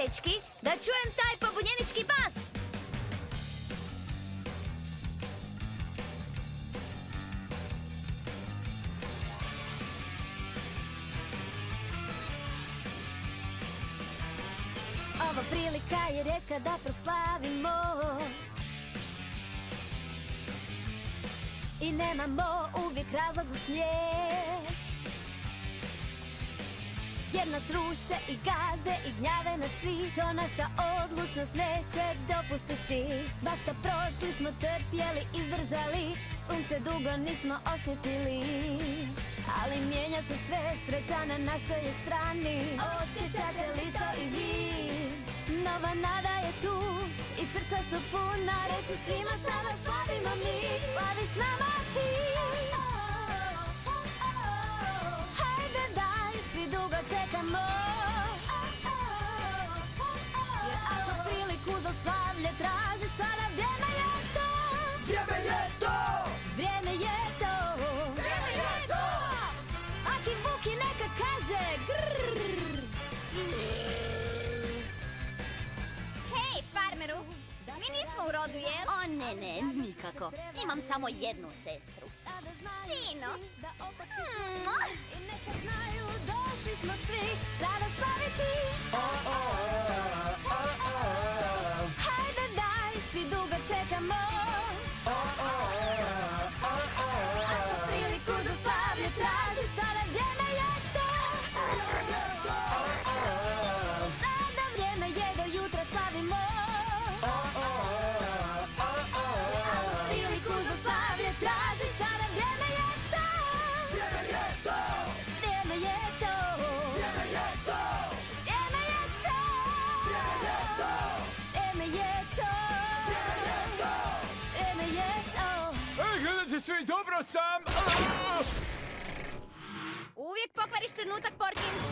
dečki, da čujem taj pobunjenički bas! Ova prilika je rijetka da proslavimo i nemamo uvijek razlog za smijeh, jer nas ruše i gaze i gnjave nas svi. To naša odlučnost neće dopustiti. Svašta prošli smo, trpjeli, izdržali, sunce dugo nismo osjetili, ali mijenja se sve, sreća na našoj je strani. Osjećate li to i vi? Nova nada je tu i srca su puna. Reci svima sada slavimo mi, slavi s nama ti. Hajde daj, svi dugo čekamo, jer ako priliku za slavlje tražiš, sada vrijeme je to. Vrijeme je to! Vrijeme je to! Vrijeme je to! Svaki Vuki neka kaže grrrr. Hej, farmeru! Mi nismo u rodu, jel? O ne, nikako. Imam samo jednu sestru. Fino. I neka znaju, došli smo svi sada slaviti. Hajde daj, svi dugo čekamo, ako priliku za slavlje tražiš, sada vrijeme je to. Sada vrijeme je, do jutra slavimo. Ako priliku za slavlje tražiš, sada vrijeme je to. Vrijeme je to! Vrijeme je to. Vrijeme je to! Vrijeme je to. Vrijeme je to! Vrijeme je to. Vrijeme je to! Vrijeme je to. Ej, gledajte svi, dobro sam! Uvijek pokvariš trenutak, Porkins!